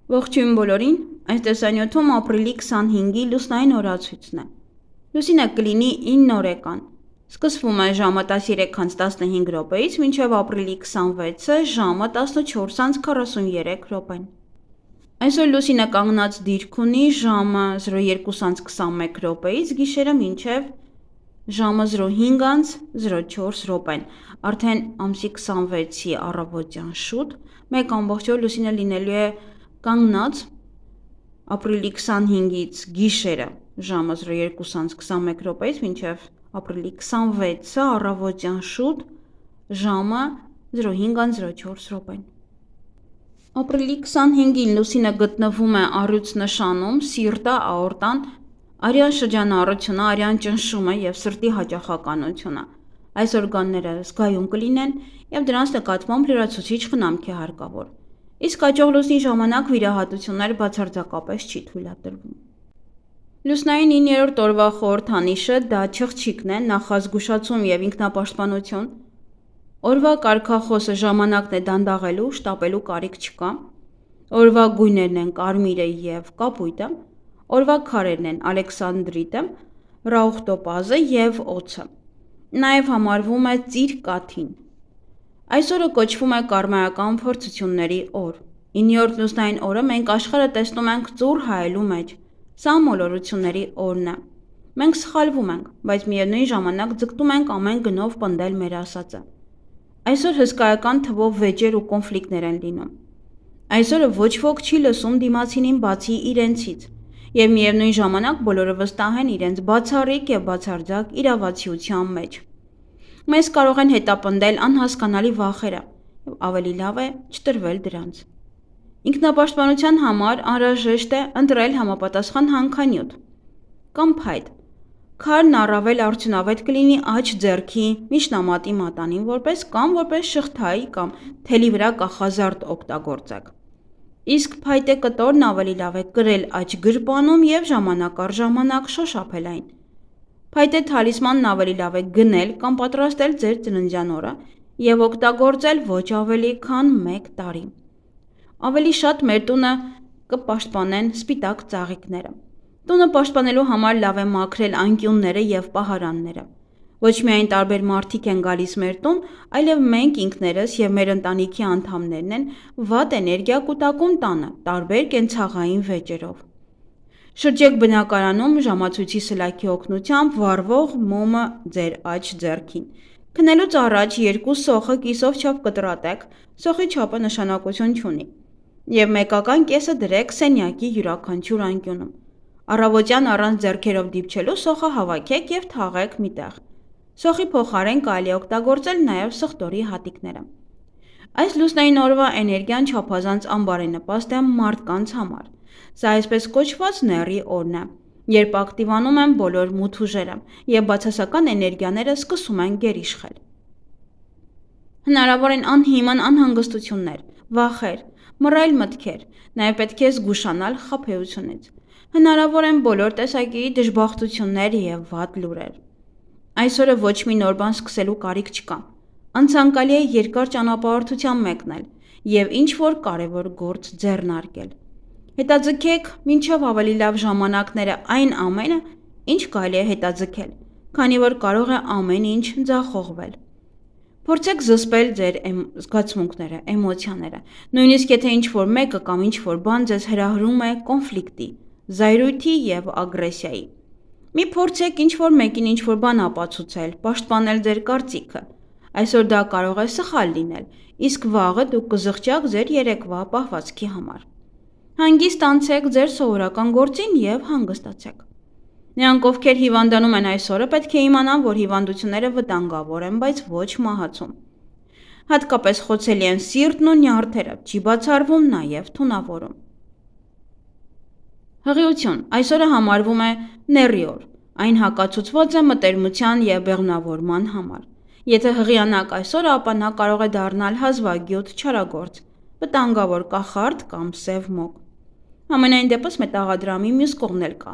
Ողջույն բոլորին, այս տեսանյութում ապրիլի 25-ի լուսնային օրացույցն է։ Լուսինը կլինի 9 օրեկան։ Սկսվում է ժամը 13:15 րոպեից մինչև ապրիլի 26-ը ժամը 14:43 րոպեն։ Այսօր լուսինը կանգնած դիրք ունի ժամը 02:21 րոպեից գիշերը մինչև ժամը 05:04 րոպեն։ Արդեն ամսի 26-ի առավոտյան շուտ 1 ամբողջ օր լուսինը լինելու է կանգնած ապրիլի 25-ից գիշերը ժամը 02:21 րոպեից մինչև ապրիլի 26-ը առավոտյան շուտ ժամը 05:04 րոպեն։ Ապրիլի 25-ին լուսինը գտնվում է առյուծ նշանում, սիրտը, աորտան, արյան շրջանառությունը, արյան ճնշումը և սրտի հաճախականությունը։ Այս օրգանները զգայուն կլինեն և դրանց նկատմամբ լրացուցիչ խնամք է հարկավոր։ Իսկ աճող լուսնի ժամանակ վիրահատություններ բացարձակապես չի թույլատրվում։ Լուսնային 9-րդ օրվա խորհրդանիշը դա չղջիկն է, նախազգուշացում և ինքնապաշտպանություն։ Օրվա կարգախոսը ժամանակն է դանդաղելու, շտապելու կարիք չկա։ Օրվա գույներն են կարմիրը և կապույտը։ Օրվա քարերն են ալեքսանդրիտը, ռաուխտոպազը և օձը։ Նաև համարվում է ծիր կաթին։ Այս օրը կոչվում է կարմայական փորձությունների օր։ 9-րդ լուսնային օրը մենք աշխարհը տեսնում ենք ծուռ հայելու մեջ։ Սա մոլորությունների օրն է։ Մենք սխալվում ենք, բայց միևնույն ժամանակ ձգտում ենք ամեն գնով պնդել մեր ասածը։ Այսօր հսկայական թվով վեճեր ու կոնֆլիկտներ են լինում։ Այսօրը ոչ ոք չի լսում դիմացինին բացի իրենցից, և միևնույն ժամանակ բոլորը վստահ են իրենց բացառիկ և բացարձակ իրավացիության մեջ։ Մեզ կարող են հետապնդել անհասկանալի վախերը, և ավելի լավ է չտրվել դրանց։ Ինքնապաշտպանության համար անհրաժեշտ է ընտրել համապատասխան հանքանյութ կամ փայտ։ Քարն առավել արդյունավետ կլինի աջ ձեռքի միջնամատի մատանին որպես կամ որպես շղթայի կամ թելի վրա կախազարդ օգտագործեք։ Իսկ փայտե կտորն ավելի լավ է կրել աջ գրպանում և ժամանակ առ ժամանակ շոշափել այն։ Փայտե թալիսմանն ավելի լավ է գնել կամ պատրաստել ձեր ծննդյան օրը և օգտագործել ոչ ավելի քան 1 տարի։ Ավելի շատ մեր տունը կպաշտպանեն սպիտակ ծաղիկները։ Տունը պաշտպանելու համար լավ է մաքրել անկյունները և պահարանները։ Ոչ միայն տարբեր մարդիկ են գալիս մեր տուն, այլև մենք ինքներս և մեր ընտանիքի անդամներն են վատ էներգիա կուտակում տանը տարբեր կենցաղային վեճերով։ Շրջեք բնակարանում ժամացույցի սլաքի օգնությամբ վառվող մոմը ձեր աջ ձեռքին։ Քնելուց առաջ 2 սոխը կիսով չափ կտրատեք, սոխի չափը նշանակություն չունի, և մեկական կեսը դրեք սենյակի յուրաքանչյուր անկյունում։ Առավոտյան առանց ձեռքերով դիպչելու սոխը հավաքեք և թաղեք մի տեղ։ Սոխի փոխարեն կարելի է օգտագործել նաև սխտորի հատիկները։ Այս լուսնային օրվա էներգիան չափազանց անբարենպաստ է մարդկանց համար։ Սա այսպես կոչված նեռի օրն է, երբ ակտիվանում են բոլոր մութ ուժերը, և բացասական էներգիաները սկսում են գերիշխել։ Հնարավոր են անհիմն անհանգստություններ, վախեր, մռայլ մտքեր, նաև պետք է զգուշանալ խաբեությունից։ Հնարավոր են բոլոր տեսակի դժբախտություններ և վատ լուրեր։ Այսօրը ոչ մի նոր բան սկսելու կարիք չկա։ Անցանկալի է երկար ճանապարհորդության մեկնել և ինչ-որ կարևոր գործ ձեռնարկել։ Հետաձգեք մինչև ավելի լավ ժամանակները այն ամենը, ինչ կարելի է հետաձգել, քանի որ կարող է ամեն ինչ ձախողվել։ Փորձեք զսպել ձեր զգացմունքները, էմոցիաները, նույնիսկ եթե ինչ-որ մեկը կամ ինչ-որ բան ձեզ հրահրում է կոնֆլիկտի, զայրույթի և ագրեսիայի։ Մի փորձեք ինչ-որ մեկին ինչ-որ բան ապացուցել, պաշտպանել ձեր կարծիքը։ Այսօր դա կարող է սխալ լինել, իսկ վաղը դուք կզղջաք ձեր երեկվա պահվածքի համար։ Հանգիստ անցեք ձեր սովորական գործին և հանգստացեք։ Նրանք, ովքեր հիվանդանում են այս օրը, պետք է իմանան, որ հիվանդությունները վտանգավոր են, բայց ոչ մահացում։ Հատկապես խոցելի են սիրտն ու նյարդերը, չի բացառվում նաև թունավորում։ Հղիություն այսօրը համարվում է նեռի օր։ Այն հակացուցված է մտերմության և բեղմնավորման համար։ Եթե հղիանաք այսօր, ապա նա կարող է դառնալ հազվագյուտ, չարագործ, վտանգավոր կախարդ կամ սև մոգ։ Համենայն դեպս մետաղադրամի մյուս կողմն էլ կա։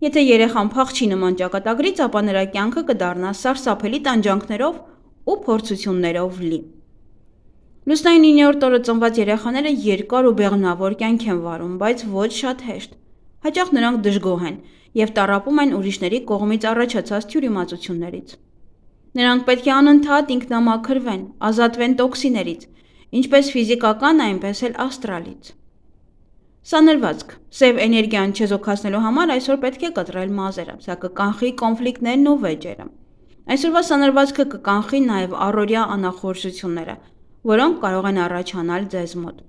Եթե երեխան փախչի նման ճակատագրից, ապա նրա կյանքը կդառնա սարսափելի տանջանքներով ու փորձություններով լի։ Լուսնային 9-րդ օրը ծնված երեխաները երկար ու բեղմնավոր կյանք են վարում, բայց ոչ շատ հեշտ։ Հաճախ նրանք դժգոհ են և տառապում են ուրիշների կողմից առաջացած թյուրիմացություններից։ Նրանք պետք է անընդհատ ինքնամաքրվեն, ազատվեն տոքսիներից, ինչպես ֆիզիկական, այնպես էլ աստրալից։ Սանրվածք։ Սև էներգիան չեզոքացնելու համար այսօր պետք է կտրել մազերը, սա կկանխի կոնֆլիկտներն ու վեճերը։ Այսօրվա սանրվածքը կկանխի նաև առօրյա անախորժությունները, որոնք կարող են առաջանալ ձեզ մոտ։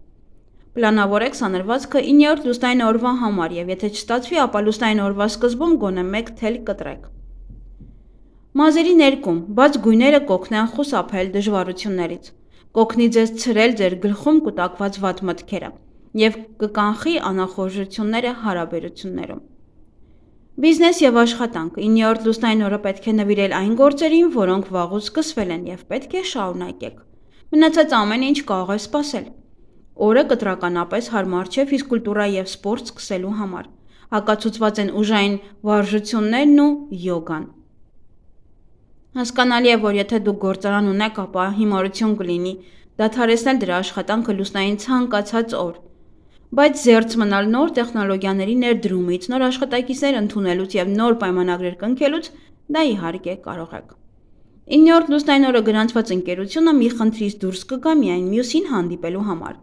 Պլանավորեք սանրվածքը 9-րդ լուսնային օրվա համար և եթե չստացվի, ապա լուսնային օրվա սկզբում գոնե 1 թել կտրեք։ Մազերի ներկում, բաց գույները կօգնեն խուսափել դժվարություններից, կօգնի ձեզ ցրել ձեր գլխում կուտակված վատ մտքերը և կկանխի անախորժությունները հարաբերություններում։ Բիզնես և աշխատանք։ 9-րդ լուսնային օրը պետք է նվիրել այն գործերին, որոնք վաղուց սկսվել են և պետք է շարունակեք։ Մնացած ամեն ինչ կարող է սպասել։ Օրը կտրականապես հարմար չէ ֆիզկուլտուրա և սպորտ սկսելու համար։ Հակացուցված են ուժային վարժություններն ու յոգան։ Հասկանալի է, որ եթե դուք գործարան ունեք, ապա հիմարություն կլինի դադարեցնել դրա աշխատանքը լուսնային ցանկացած օր։ Բայց զերծ մնալ նոր տեխնոլոգիաների ներդրումից, նոր աշխատակիցներ ընդունելուց և նոր պայմանագրեր կնքելուց դա իհարկե կարող եք։ 9-րդ լուսնային օրը գրանցված ընկերությունը մի խնդրից դուրս կգա միայն մյուսին հանդիպելու համար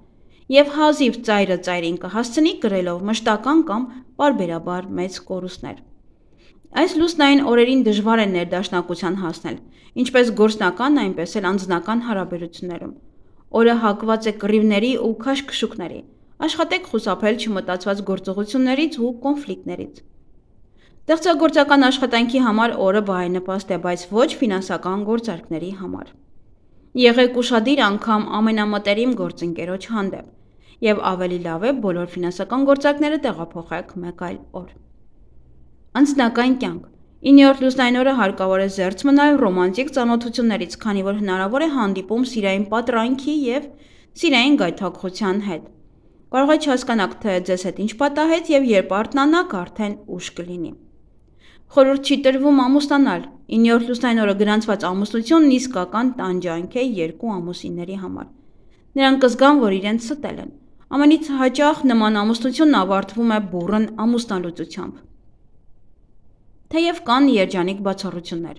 և հազիվ ծայրը ծայրին կհասցնի կրելով մշտական կամ պարբերաբար մեծ կորուստներ։ Այս լուսնային օրերին դժվար է ներդաշնակության հասնել, ինչպես գործնական, այնպես էլ անձնական հարաբերություններում։ Օրը հակված է կռիվների ու քաշքշուկների։ Աշխատեք խուսափել չմտածված գործողություններից ու կոնֆլիկտներից։ Ստեղծագործական աշխատանքի համար օրը բարենպաստ է, բայց ոչ ֆինանսական գործարքների համար։ Եղեք ուշադիր անգամ ամենամտերիմ գործընկերոջ հանդեպ և ավելի լավ է բոլոր ֆինանսական գործարքները տեղափոխեք մեկ այլ օր։ Անձնական կյանք։ 9-րդ լուսնային օրը հարկավոր է զերծ մնալ ռոմանտիկ ծանոթություններից, քանի որ հնարավոր է հանդիպում սիրային պատրանքի և սիրային գայթակղության հետ։ Կարող է չհասկանաք, թե ձեզ հետ ինչ պատահեց և երբ արթնանաք, արդեն ուշ կլինի։ Խորհուրդ չի տրվում ամուսնանալ։ 9-րդ լուսնային օրը գրանցված ամուսնությունն իսկական տանջանք է երկու ամուսինների համար։ Նրանք կզգան, որ իրենց ստել են։ Ամենից հաճախ նման ամուսնությունն ավարտվում է բուռն ամուսնալուծությամբ։ Թեև կան երջանիկ բացառություններ։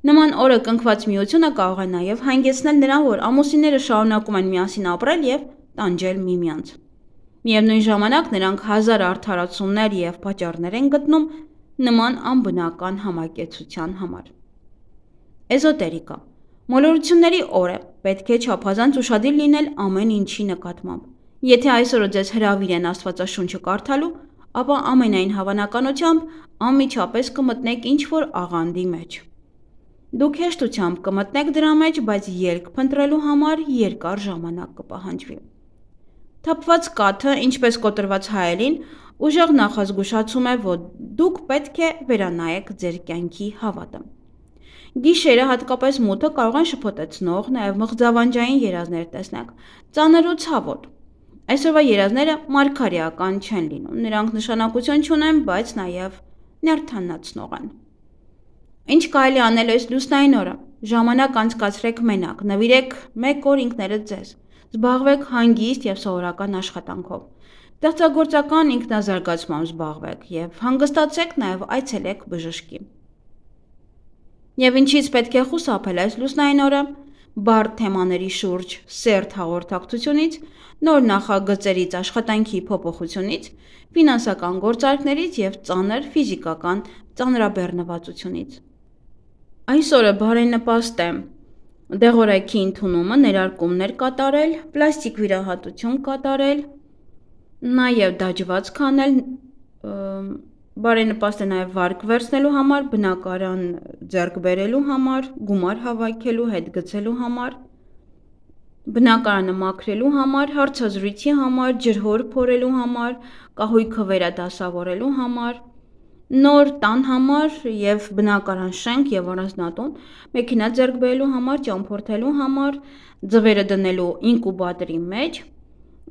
Նման օրը կնքված միությունը կարող է նաև հանգեցնել նրան, որ ամուսինները շարունակում են միասին ապրել և տանջել միմյանց։ Միևնույն ժամանակ նրանք հազար արդարացումներ և պատճառներ են գտնում նման անբնական համակեցության համար։ Էզոտերիկա։ Մոլորությունների օր է, պետք է չափազանց ուշադիր լինել ամեն ինչի նկատմամբ։ Եթե այսօրը ձեզ հրավիրեն Աստվածաշունչը կարդալու, ապա ամենայն հավանականությամբ անմիջապես կմտնեք ինչ-որ աղանդի մեջ։ Դուք հեշտությամբ կմտնեք դրա մեջ, բայց ելք փնտրելու համար երկար ժամանակ կպահանջվի։ Թափված կաթը, ինչպես կոտրված հայելին, ուժեղ նախազգուշացում է, որ դուք պետք է վերանայեք ձեր կյանքի հավատը։ Գիշերը, հատկապես մութը, կարող են շփոթեցնող, նաև մղձավանջային երազներ տեսնեք, ծանր ու ցավոտ։ Այսօրվա երազները մարգարեական չեն լինում, նրանք նշանակություն չունեն, բայց նաև նյարդայնացնող են։ Ինչ կարելի անել այս լուսնային օրը։ Ժամանակ անցկացրեք մենակ, նվիրեք 1 օր ինքներդ ձեզ, զբաղվեք հանգիստ և սովորական աշխատանքով, ստեղծագործական ինքնազարգացմամբ զբաղվեք և հանգստացեք, նաև այցելեք բժշկի։ Եվ ինչից պետք է խուսափել այս լուսնային օրը։ Բարդ թեմաների շուրջ սերտ հաղորդակցությունից, նոր նախագծերից, աշխատանքի փոփոխությունից, ֆինանսական գործարքներից և ծանր ֆիզիկական ծանրաբեռնվածությունից։ Այս օրը բարենպաստ է դեղորայքի ընդունումը, ներարկումներ կատարել, պլաստիկ վիրահատություն կատարել, նաև դաջվածք անել, բարենպաստ է նաև վարկ վերցնելու համար, բնակարան ձեռք բերելու համար, գումար հավաքելու, հետ գցելու համար, բնակարանը մաքրելու համար, հարցազրույցի համար, ջրհոր փորելու համար, կահույքը վերադասավորելու համար, նոր տան համար և բնակարան շենք և առանձնատուն, մեքենա ձեռք բերելու համար, ճամփորդելու համար, ձվերը դնելու ինկուբատորի մեջ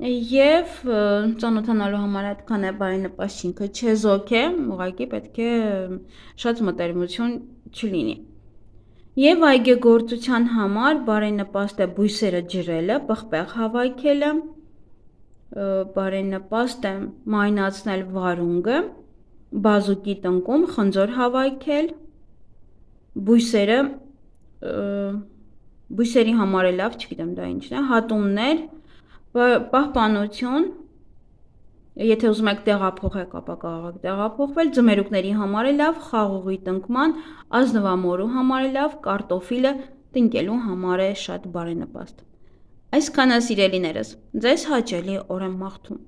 և ծանոթանալու համար այդքան է, բարենպաստ ինքը չեզոք է, ուղղակի պետք է շատ մտերմություն չլինի։ Եվ այգեգործության համար բարենպաստ է բույսերը ջրելը, պղպեղ հավաքելը, բարենպաստ է մանյացնել վարունգը, բազուկի տնկում խնձոր հավաքել, բույսերի համար է լավ, չգիտեմ դա ինչն է, հատումներ, պահպանություն, եթե ուզում եք տեղափոխեք, ապա կարող եք տեղափոխվել, ձմերուկների համար է լավ, խաղողի տնկման, ազնվամորու համար է լավ, կարտոֆիլը տնկելու համար է շատ բարենպաստ։ Այսքանը սիրելիներս, ձեզ հաճելի օր եմ մաղթում։